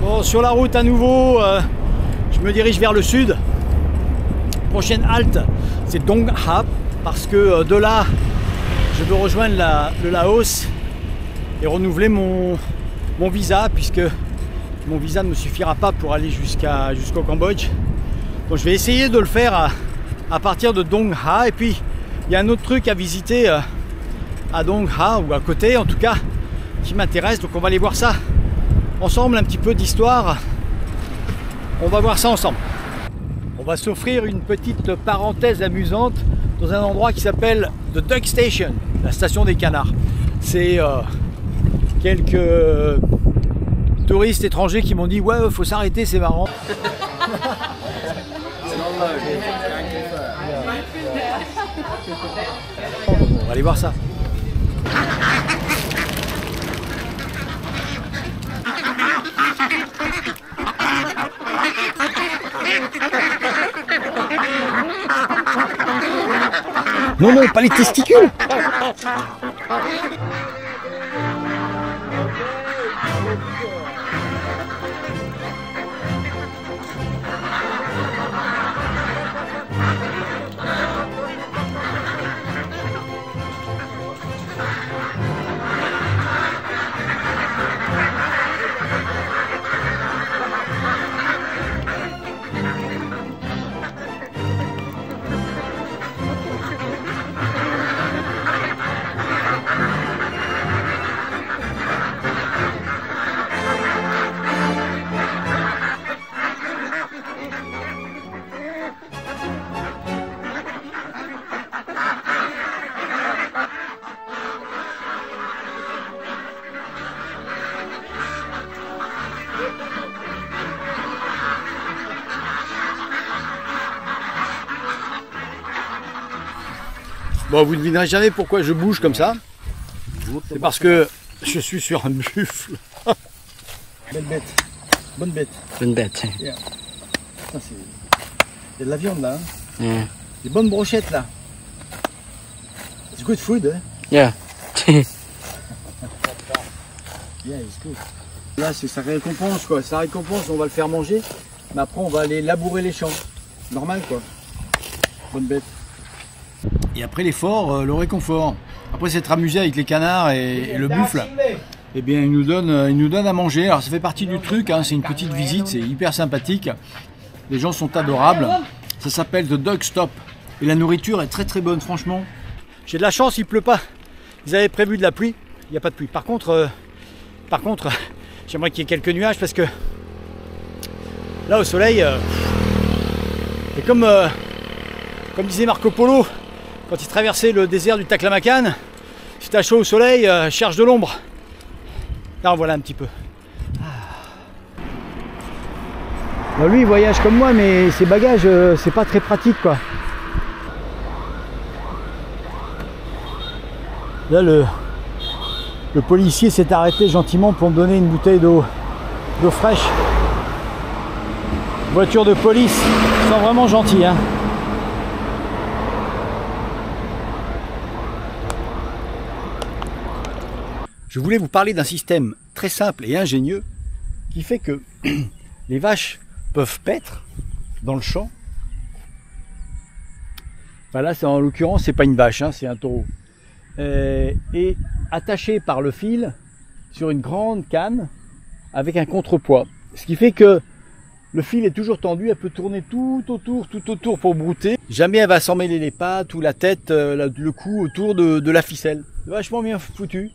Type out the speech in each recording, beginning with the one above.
Bon, sur la route à nouveau, je me dirige vers le sud. Prochaine halte, c'est Dong Ha, parce que de là, je veux rejoindre le Laos et renouveler mon visa, puisque mon visa ne me suffira pas pour aller jusqu'au Cambodge. Donc je vais essayer de le faire à partir de Dong Ha. Et puis il y a un autre truc à visiter à Dong Ha, ou à côté en tout cas, qui m'intéresse. Donc on va aller voir ça ensemble, un petit peu d'histoire. On va voir ça ensemble. On va s'offrir une petite parenthèse amusante dans un endroit qui s'appelle The Duck Station, la station des canards. C'est quelques touristes étrangers qui m'ont dit ouais, faut s'arrêter, c'est marrant. On va aller voir ça. Non, non, pas les testicules. Bon, vous ne devinerez jamais pourquoi je bouge comme ça. C'est parce que je suis sur un buffle. Belle bête. Bonne bête. Bonne bête. Yeah. Il y a de la viande là. Hein. Yeah. Des bonnes brochettes là. It's good food. Hein. Yeah. Yeah, it's good. Là, c'est sa récompense quoi. Sa récompense, on va le faire manger. Mais après, on va aller labourer les champs. Normal quoi. Bonne bête. Et après l'effort, le réconfort. Après s'être amusé avec les canards et le buffle, eh bien il nous donne à manger. Alors ça fait partie du truc, hein, c'est une petite visite, c'est hyper sympathique. Les gens sont adorables. Ça s'appelle The Duck Stop. Et la nourriture est très très bonne, franchement. J'ai de la chance, il pleut pas. Ils avaient prévu de la pluie, il n'y a pas de pluie. Par contre, j'aimerais qu'il y ait quelques nuages parce que là au soleil, et comme disait Marco Polo, quand il traversait le désert du Taklamakan, si t'as chaud au soleil, cherche de l'ombre. Là, en voilà un petit peu. Bah lui, il voyage comme moi, mais ses bagages, c'est pas très pratique, quoi. Là, le policier s'est arrêté gentiment pour me donner une bouteille d'eau fraîche. Voiture de police, ils sont vraiment gentils, hein. Je voulais vous parler d'un système très simple et ingénieux qui fait que les vaches peuvent paître dans le champ. Enfin là, en l'occurrence, c'est pas une vache, hein, c'est un taureau. Et attaché par le fil sur une grande canne avec un contrepoids. Ce qui fait que le fil est toujours tendu, elle peut tourner tout autour pour brouter. Jamais elle va s'emmêler les pattes ou la tête, le cou autour de la ficelle. C'est vachement bien foutu.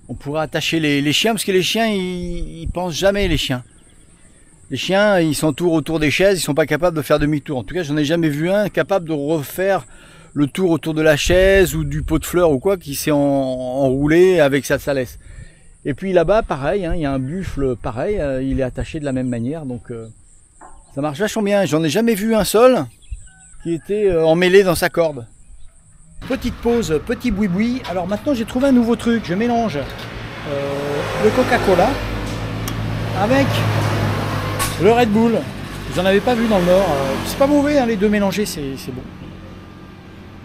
On pourrait attacher les chiens, parce que les chiens, ils pensent jamais, les chiens. Les chiens, ils s'entourent autour des chaises, ils sont pas capables de faire demi-tour. En tout cas, j'en ai jamais vu un capable de refaire le tour autour de la chaise ou du pot de fleurs ou quoi, qui s'est enroulé avec sa salesse. Et puis là-bas, pareil, hein, il y a un buffle pareil, il est attaché de la même manière, donc ça marche vachement bien. J'en ai jamais vu un seul qui était emmêlé dans sa corde. Petite pause, petit boui-boui. Alors maintenant j'ai trouvé un nouveau truc. Je mélange le Coca-Cola avec le Red Bull. J'en avais pas vu dans le Nord. C'est pas mauvais, hein, les deux mélangés, c'est bon.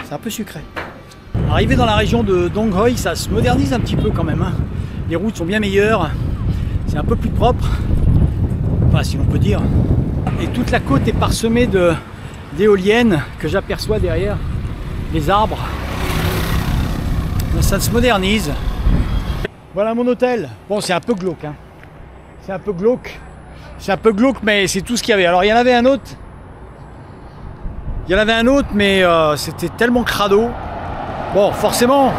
C'est un peu sucré. Arrivé dans la région de Dong Hoi, ça se modernise un petit peu quand même. Hein. Les routes sont bien meilleures. c'est un peu plus propre, enfin si on peut dire. Et toute la côte est parsemée d'éoliennes que j'aperçois derrière les arbres. Ça se modernise. Voilà mon hôtel. Bon, c'est un peu glauque, hein. C'est un peu glauque. C'est un peu glauque, mais c'est tout ce qu'il y avait. Alors il y en avait un autre. Il y en avait un autre, mais c'était tellement crado. Bon, forcément,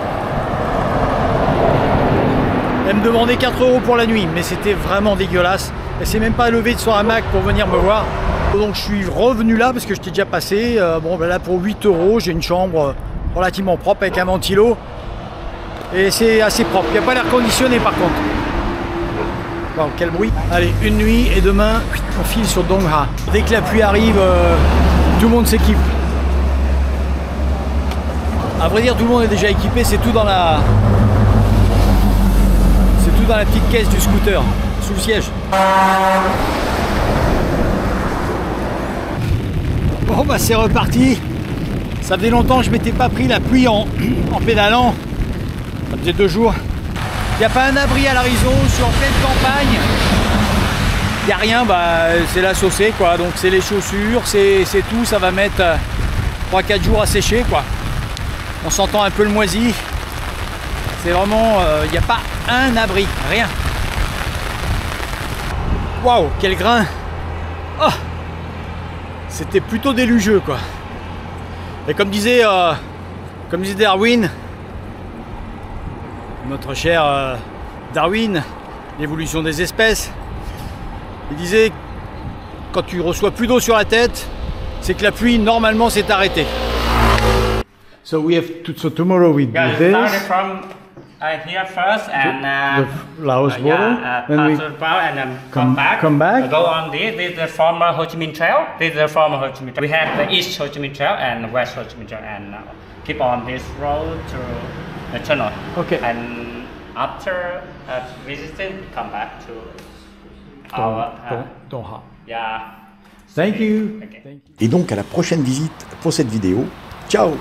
elle me demandait 4 € pour la nuit, mais c'était vraiment dégueulasse. Elle s'est même pas levée de son hamac pour venir me voir. Donc je suis revenu là parce que je t'ai déjà passé. Bon, ben là pour 8 €, j'ai une chambre relativement propre avec un ventilo. Et c'est assez propre. Il n'y a pas l'air conditionné par contre. Wow, quel bruit. Allez, une nuit et demain, on file sur Dong Ha. Dès que la pluie arrive, tout le monde s'équipe. À vrai dire, tout le monde est déjà équipé, c'est tout dans la... C'est tout dans la petite caisse du scooter, sous le siège. Bon bah c'est reparti. Ça faisait longtemps que je m'étais pas pris la pluie en pédalant. Ça faisait 2 jours. Il n'y a pas un abri à l'horizon, je suis en pleine campagne. Il n'y a rien, bah, c'est la saucée quoi. Donc c'est les chaussures, c'est tout. Ça va mettre 3-4 jours à sécher quoi. On s'entend un peu le moisi. C'est vraiment, il n'y a pas un abri, rien. Waouh, quel grain. Oh, c'était plutôt délugieux quoi. Et comme disait Darwin, notre cher Darwin, l'évolution des espèces, il disait quand tu reçois plus d'eau sur la tête, c'est que la pluie normalement s'est arrêtée. So we have so tomorrow we do this. Started from here first and the Laos border, then we and then come back. Go on this. This is the former Ho Chi Minh Trail. This is the former Ho Chi Minh Trail. We have the East Ho Chi Minh Trail and the West Ho Chi Minh Trail, and keep on this road to the tunnel. Okay. And after visiting, come back to our Dong Ha. Yeah. Thank you. Okay. Thank you. Et donc à la prochaine visite pour cette vidéo. Ciao!